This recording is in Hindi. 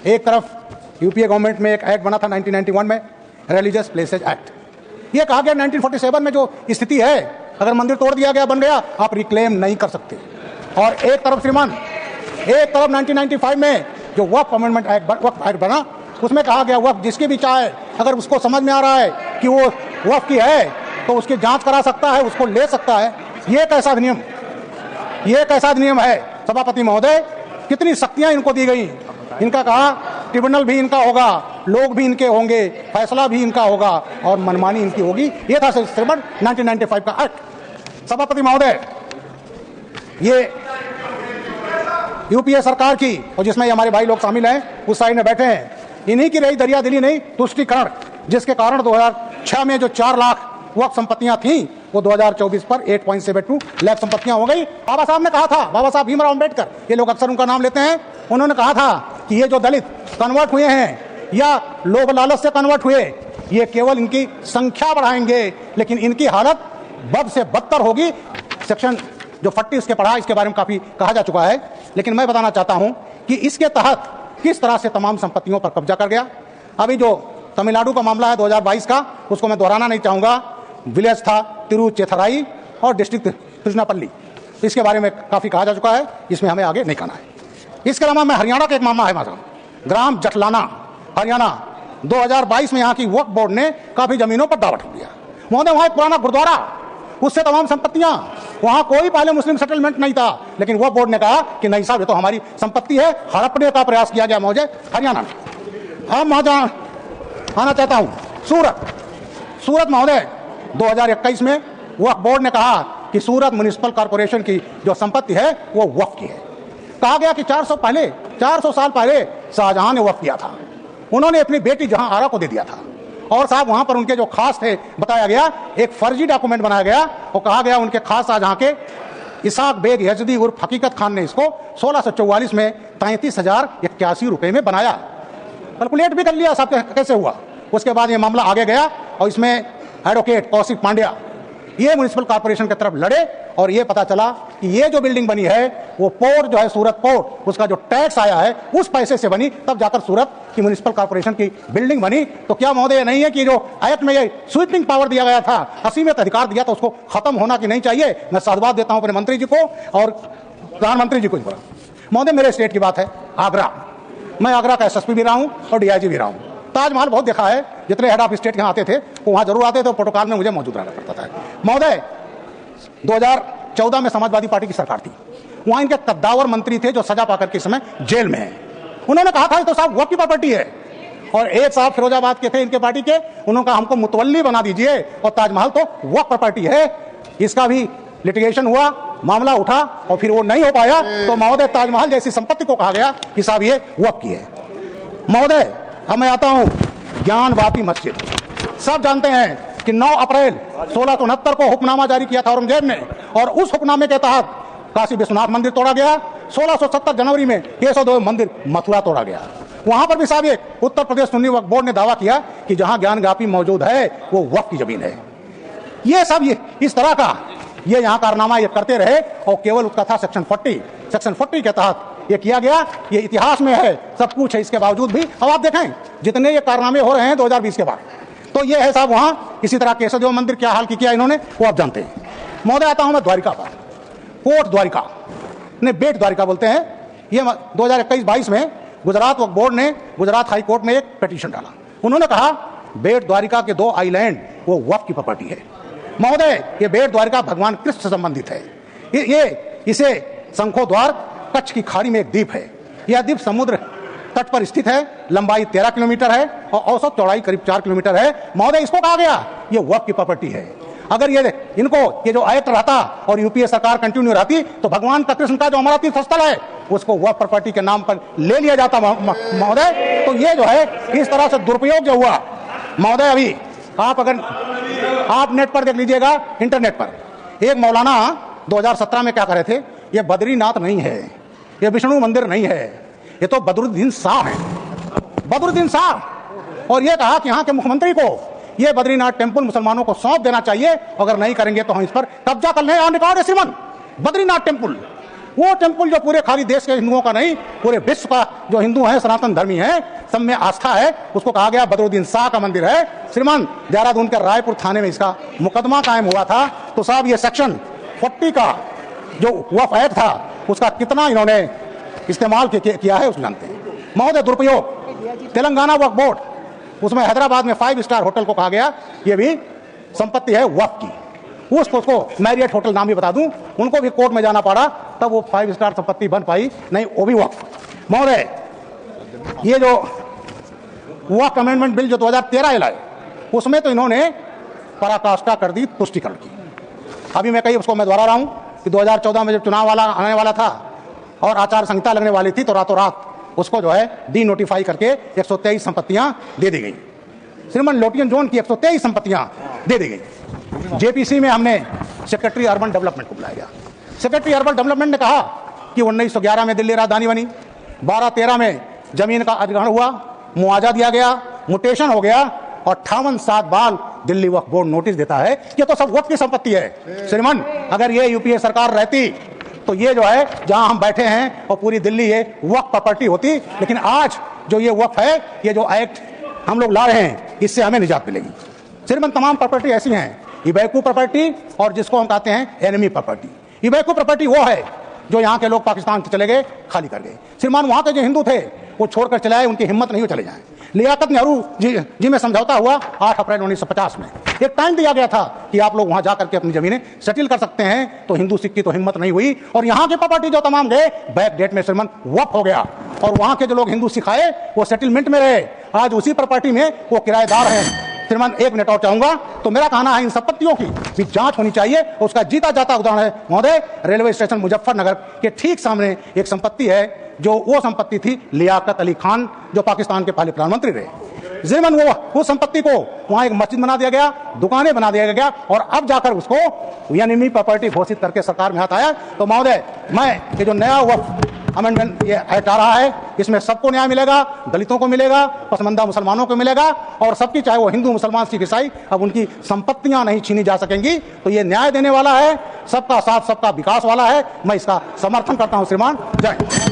एक तरफ यूपीए गवर्नमेंट में एक एक्ट बना था 1991 में, रिलीजियस प्लेसेज एक्ट। ये कहा गया 1947 में जो स्थिति है, अगर मंदिर तोड़ दिया गया, बन गया, आप रिक्लेम नहीं कर सकते। और एक तरफ श्रीमान, एक तरफ 1995 में जो वक्फ अमेंडमेंट एक्ट बना, उसमें कहा गया वक्फ जिसकी भी चाहे, अगर उसको समझ में आ रहा है कि वो वक्फ की है तो उसकी जांच करा सकता है, उसको ले सकता है। ये कैसा अधिनियम, ये कैसा अधिनियम है सभापति महोदय? कितनी शक्तियां इनको दी गई। इनका कहा ट्रिब्यूनल भी इनका होगा, लोग भी इनके होंगे, फैसला भी इनका होगा और मनमानी इनकी होगी। ये था श्रीमान 1995 का एक्ट। सभापति महोदय, ये यूपीए सरकार की, और जिसमें हमारे भाई लोग शामिल हैं, उस साइड में बैठे हैं, इन्हीं की रही दरिया दिली नहीं तुष्टिकरण, जिसके कारण 2006 में जो 4 लाख वक्फ संपत्तियां थीं वो 2024 पर 8.72 लाख संपत्तियां हो गई। बाबा साहब ने कहा था, बाबा साहब भीमराव अम्बेडकर, ये लोग अक्सर उनका नाम लेते हैं, उन्होंने कहा था कि ये जो दलित कन्वर्ट हुए हैं या लोभ लालच से कन्वर्ट हुए, ये केवल इनकी संख्या बढ़ाएंगे लेकिन इनकी हालत बद से बदतर होगी। सेक्शन जो 40 इसके पढ़ा, इसके बारे में काफी कहा जा चुका है, लेकिन मैं बताना चाहता हूं कि इसके तहत किस तरह से तमाम संपत्तियों पर कब्जा कर गया। अभी जो तमिलनाडु का मामला है 2022 का, उसको मैं दोहराना नहीं चाहूंगा। विलेज था तिरुचेथराई और डिस्ट्रिक्ट तिरुचनापल्ली, इसके बारे में काफी कहा जा चुका है, इसमें हमें आगे नहीं कहना है। इसके अलावा मैं हरियाणा का एक मामला है हमारा, ग्राम जटलाना, हरियाणा, 2022 में यहाँ की वक्फ बोर्ड ने काफी जमीनों पर दावा ठोक दिया। महोदय, वहां एक पुराना गुरुद्वारा, उससे तमाम संपत्तियां, वहां कोई पहले मुस्लिम सेटलमेंट नहीं था, लेकिन वक्फ बोर्ड ने कहा कि नहीं साहब, ये तो हमारी संपत्ति है, हड़पने का प्रयास किया गया महोदय हरियाणा में। अब वहां आना चाहता हूं सूरत महोदय, 2021 में वक्फ बोर्ड ने कहा कि सूरत म्युनिसिपल कॉर्पोरेशन की जो संपत्ति है वो वक्फ की है। कहा गया कि 400 साल पहले शाहजहां ने वक्फ किया था, उन्होंने अपनी बेटी जहां आरा को दे दिया था, और साहब वहां पर उनके जो खास थे, बताया गया एक फर्जी डॉक्यूमेंट बनाया गया और कहा गया उनके खास शाहजहां के इसाक बेग यजदी उर्फ हकीकत खान ने इसको 1644 में 33,081 रुपए में बनाया। कैलकुलेट भी कर लिया साहब कैसे हुआ। उसके बाद ये मामला आगे गया और इसमें एडवोकेट कौशिक पांड्या ये म्युनिसिपल कॉर्पोरेशन की तरफ लड़े और ये पता चला कि ये जो बिल्डिंग बनी है वो पोर्ट जो है सूरत पोर्ट, उसका जो टैक्स आया है उस पैसे से बनी, तब जाकर सूरत की म्युनिसिपल कॉर्पोरेशन की बिल्डिंग बनी। तो क्या महोदय नहीं है कि जो एक्ट में ये स्वीपिंग पावर दिया गया था, असीमित अधिकार दिया था, उसको खत्म होना कि नहीं चाहिए? मैं साधुवाद देता हूं अपने मंत्री जी को और प्रधानमंत्री जी को। महोदय, मेरे स्टेट की बात है आगरा, मैं आगरा का एसएसपी भी रहा हूं और डीआईजी भी रहा हूं। ताजमहल बहुत देखा है, जितने हेड ऑफ स्टेट यहाँ आते थे वो वहाँ जरूर आते थे, प्रोटोकॉल में मुझे मौजूद रहना पड़ता था। महोदय, 2014 में समाजवादी पार्टी की सरकार थी, वहाँ इनके कद्दावर मंत्री थे जो सजा पाकर के समय जेल में हैं। उन्होंने कहा था तो साहब वक्फ की प्रॉपर्टी है, और एक साहब फिरोजाबाद के थे इनके पार्टी के, उन्होंने कहा हमको मुतवल्ली बना दीजिए और ताजमहल तो वक्फ प्रॉपर्टी है। इसका भी लिटिगेशन हुआ, मामला उठा और फिर वो नहीं हो पाया, तो महोदय ताजमहल जैसी संपत्ति को कहा गया कि साहब ये वक्फ की है। महोदय, अब मैं आता हूं ज्ञानवापी मस्जिद। सब जानते हैं कि 9 अप्रैल 1669 को हुक्मनामा जारी किया था औरंगजेब ने, और उस हुक्मनामे के तहत काशी विश्वनाथ मंदिर तोड़ा गया। 1670 जनवरी में केशव मंदिर मथुरा तोड़ा गया। वहां पर भी साहब एक उत्तर प्रदेश सुन्नी वक्फ बोर्ड ने दावा किया कि जहां ज्ञानवापी मौजूद है वो वक्फ की जमीन है। ये सब ये इस तरह का ये यहाँ कारनामा ये करते रहे, और केवल उसका था सेक्शन 40 के तहत ये किया गया। ये इतिहास में है, सब कुछ है, इसके बावजूद भी अब आप देखें जितने ये कारनामे हो रहे हैं 2020 के बाद, तो ये है साहब वहाँ इसी तरह केशव मंदिर क्या हाल किया इन्होंने वो आप जानते हैं। महोदय, आता हूं मैं द्वारिका पर, कोट द्वारिका ने बेट द्वारिका बोलते हैं। ये 2021-22 में गुजरात वक्फ बोर्ड ने गुजरात हाई कोर्ट में एक पिटीशन डाला। उन्होंने कहा बेट द्वारिका के 2 आइलैंड वो वक्फ की प्रॉपर्टी है। महोदय, ये बेट द्वारिका भगवान कृष्ण से संबंधित है। इसे शंखो द्वार कच्छ की खाड़ी में एक द्वीप है। यह द्वीप समुद्र तट पर स्थित है, लंबाई 13 किलोमीटर है और औसत चौड़ाई करीब 4 किलोमीटर है। महोदय, इसको कहा गया ये वक्फ की प्रॉपर्टी है। अगर ये जो एक्ट रहता और यूपीए सरकार कंटिन्यू रहती तो भगवान का कृष्ण का जो हमारा तीर्थ स्थल है उसको वक्फ प्रॉपर्टी के नाम पर ले लिया जाता महोदय। तो ये जो है इस तरह से दुरुपयोग जो हुआ महोदय, अभी आप नेट पर देख लीजिएगा, इंटरनेट पर एक मौलाना 2017 में क्या कर रहे थे, ये बद्रीनाथ नहीं है, ये विष्णु मंदिर नहीं है, ये तो बदरुद्दीन शाह है, बदरुद्दीन शाह। और ये कहा कि यहाँ के मुख्यमंत्री को ये बद्रीनाथ टेम्पल मुसलमानों को सौंप देना चाहिए, अगर नहीं करेंगे तो हम इस पर कब्जा कर लें। ऑन रिकॉर्ड है श्रीमान, बद्रीनाथ टेम्पल वो टेम्पल जो पूरे खाली देश के हिंदुओं का नहीं, पूरे विश्व का जो हिंदू है, सनातन धर्मी है, सब में आस्था है, उसको कहा गया बदरुद्दीन शाह का मंदिर है। श्रीमान देहरादून के रायपुर थाने में इसका मुकदमा कायम हुआ था। तो साहब ये सेक्शन 40 का जो वक्फ एक्ट था उसका कितना इन्होंने इस्तेमाल किया है उसको जानते हैं। महोदय दुरुपयोग, तेलंगाना वक्फ बोर्ड, उसमें हैदराबाद में 5 स्टार होटल को कहा गया ये भी संपत्ति है वक्फ की। उसको मैरियट होटल नाम भी बता दूं, उनको भी कोर्ट में जाना पड़ा तब वो 5 स्टार संपत्ति बन पाई, नहीं वो भी वक्फ। महोदय ये जो वक्फ अमेंडमेंट बिल जो 2013 लाए उसमें तो इन्होंने पराकाष्ठा कर दी तुष्टिकरण की। अभी मैं उसको मैं दोहरा रहा हूं कि 2014 में जब चुनाव आने वाला था और आचार संहिता लगने वाली थी तो रातों रात उसको जो है डी नोटिफाई करके 123 संपत्तियां दे दी गई। श्रीमान लोटियन जोन की 123 संपत्तियां दे दी गई। जेपीसी में हमने सेक्रेटरी अर्बन डेवलपमेंट को बुलाया गया। सेक्रेटरी अर्बन डेवलपमेंट ने कहा कि 1911 में दिल्ली राजधानी बनी, 12-13 में जमीन का अधिग्रहण हुआ, मुआवजा दिया गया, म्यूटेशन हो गया और 58 बाद दिल्ली वक्फ बोर्ड नोटिस देता है कि तो सब वक्फ की संपत्ति है। श्रीमान अगर ये यूपीए सरकार रहती तो ये जो है जहां हम बैठे हैं और पूरी दिल्ली ये वक्फ प्रॉपर्टी होती, लेकिन आज जो ये वक्फ है, ये जो एक्ट हम लोग ला रहे हैं, इससे हमें निजात मिलेगी। श्रीमान तमाम प्रॉपर्टी ऐसी हैं, इबैकू प्रॉपर्टी और जिसको हम कहते हैं एनिमी प्रॉपर्टी। इबैकू प्रॉपर्टी वो है जो यहाँ के लोग पाकिस्तान से चले गए, खाली कर गए। श्रीमान वहां के जो हिंदू थे वो छोड़कर चले आए, उनकी हिम्मत नहीं हो चले जाए। लियाकत नेहरू जी में समझौता हुआ 8 अप्रैल 1950 में। एक टाइम दिया गया था कि आप लोग वहां जाकर के अपनी जमीनें सेटल कर सकते हैं, तो हिंदू सिख की तो हिम्मत नहीं हुई और यहाँ के प्रॉपर्टी जो तमाम गए बैक डेट में श्रीमान वक्फ हो गया और वहां के जो लोग हिंदू सिख आए वो सेटलमेंट में रहे, आज उसी प्रॉपर्टी में वो किराएदार हैं। श्रीमान 1 मिनट और चाहूंगा। तो मेरा कहना है इन संपत्तियों की भी जांच होनी चाहिए। उसका जीता जाता उदाहरण है महोदय वो स्टेशन मुजफ्फरनगर के ठीक सामने एक संपत्ति है जो वो संपत्ति थी लियाकत अली खान जो पाकिस्तान के पहले प्रधानमंत्री रहे। जीवन वो संपत्ति को वहां एक मस्जिद बना दिया गया, दुकानें बना दिया गया और अब जाकर उसको एनिमी प्रॉपर्टी घोषित करके सरकार में हाथ आया। तो महोदय मैं ये जो नया वक्फ अमेंडमेंट ये एक्ट आ रहा है इसमें सबको न्याय मिलेगा, दलितों को मिलेगा, पसमंदा मुसलमानों को मिलेगा और सबकी चाहे वो हिंदू मुसलमान सिख ईसाई, अब उनकी संपत्तियां नहीं छीनी जा सकेंगी। तो ये न्याय देने वाला है, सबका साथ सबका विकास वाला है। मैं इसका समर्थन करता हूं श्रीमान। जय।